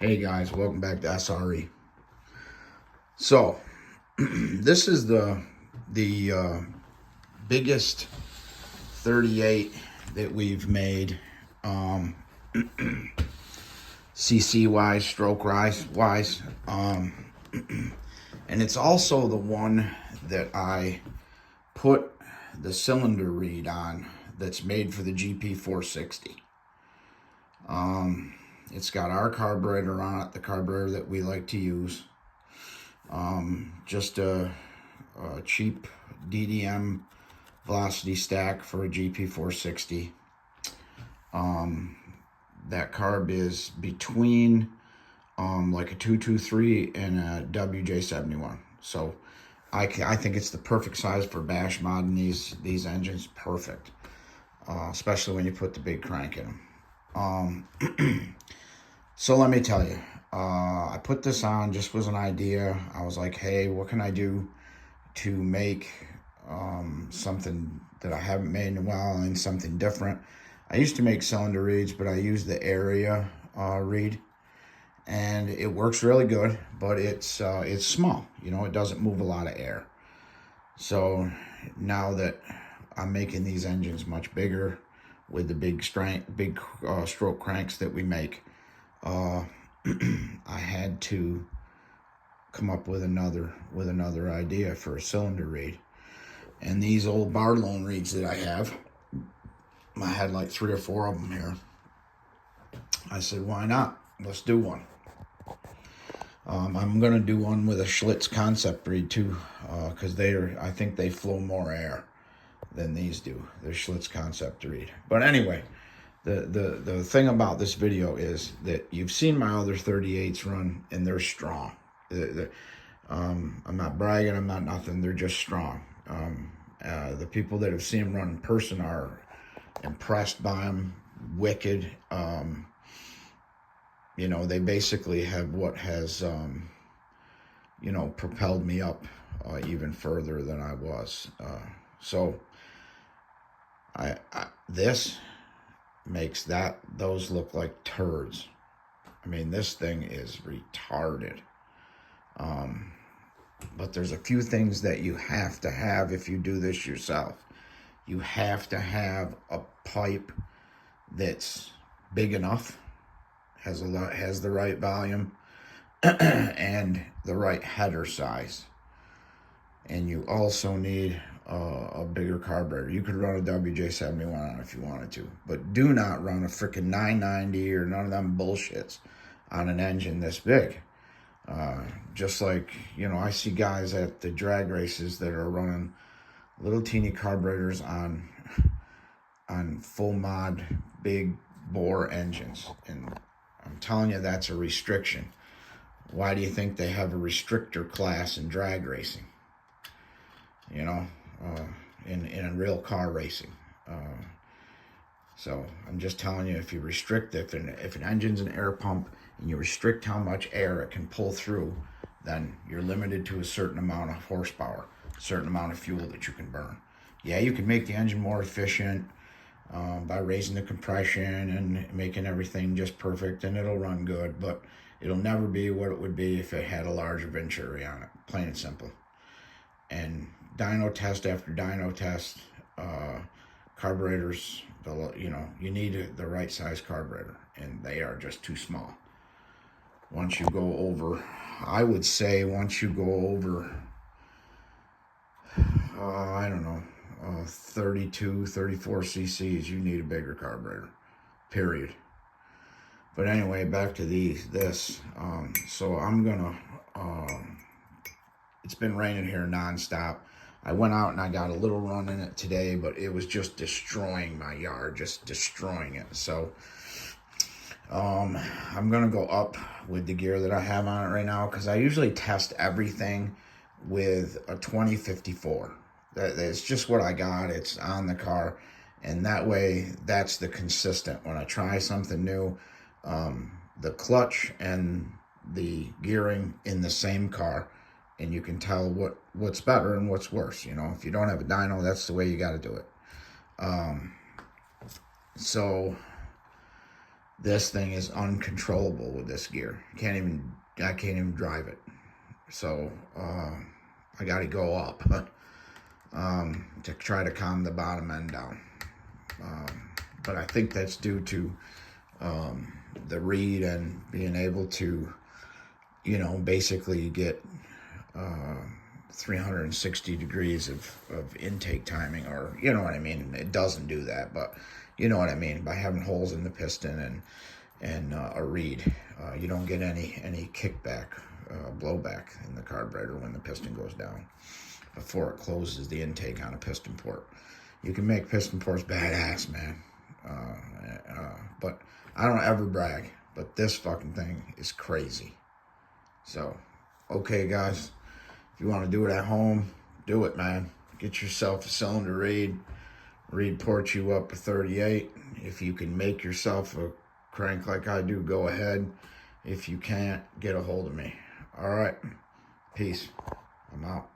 Hey guys, welcome back to SRE. So, this is the biggest 38 that we've made, CC wise, stroke wise, and it's also the one that I put the cylinder read on. That's made for the gp460. It's got our carburetor on it, the carburetor that we like to use. Just a cheap DDM velocity stack for a gp460. That carb is between like a 223 and a WJ71. So I think it's the perfect size for bash modding these engines. Perfect, especially when you put the big crank in them. So let me tell you, I put this on, just was an idea. I was like, hey, what can I do to make something that I haven't made in a while and something different? I used to make cylinder reads, but I use the area read, and it works really good, but it's small. You know, it doesn't move a lot of air. So now that I'm making these engines much bigger with the big stroke cranks that we make, I had to come up with another idea for a cylinder read. And these old Bartolone reads that I had like 3 or 4 of them here. I said, why not? Let's do one. I'm gonna do one with a Schlitz concept read too, because I think they flow more air than these do. They're Schlitz concept read. But anyway, the thing about this video is that you've seen my other 38s run, and they're strong. I'm not bragging, I'm not nothing, they're just strong. The people that have seen them run in person are impressed by them, wicked. You know, they basically have what has, you know, propelled me up even further than I was. So this makes those look like turds. I mean, this thing is retarded. But there's a few things that you have to have if you do this yourself. You have to have a pipe that's big enough, has the right volume, and the right header size. And you also need a bigger carburetor. You could run a WJ71 on it if you wanted to, but do not run a freaking 990 or none of them bullshits on an engine this big. Just like, you know, I see guys at the drag races that are running little teeny carburetors on full mod big bore engines, and I'm telling you, that's a restriction. Why do you think they have a restrictor class in drag racing? You know, in real car racing. So I'm just telling you, if you restrict, if an engine's an air pump and you restrict how much air it can pull through, then you're limited to a certain amount of horsepower, a certain amount of fuel that you can burn. Yeah, you can make the engine more efficient by raising the compression and making everything just perfect, and it'll run good, but it'll never be what it would be if it had a larger Venturi on it, plain and simple. And dyno test after dyno test, carburetors, you know, you need the right size carburetor, and they are just too small. Once you go over, I would say once you go over, I don't know, 32, 34 cc's, you need a bigger carburetor, period. But anyway, back to this. So I'm gonna, it's been raining here nonstop. I went out and I got a little run in it today, but it was just destroying my yard, just destroying it. So I'm gonna go up with the gear that I have on it right now, because I usually test everything with a 2054. That's just what I got. It's on the car, and that way that's the consistent. When I try something new, the clutch and the gearing in the same car, and you can tell what's better and what's worse. You know, if you don't have a dyno, that's the way you got to do it. So This thing is uncontrollable with this gear. I can't even drive it. So I got to go up to try to calm the bottom end down. But I think that's due to the reed and being able to, you know, basically get 360 degrees of intake timing, or you know what I mean. It doesn't do that, but you know what I mean. By having holes in the piston and a reed, you don't get any kickback, blowback in the carburetor when the piston goes down before it closes the intake on a piston port. You can make piston ports badass, man. But I don't ever brag, but this fucking thing is crazy. So, okay, guys, if you want to do it at home, do it, man. Get yourself a cylinder reed. Reed ports you up a 38. If you can make yourself a crank like I do, go ahead. If you can't, get a hold of me. All right. Peace. I'm out.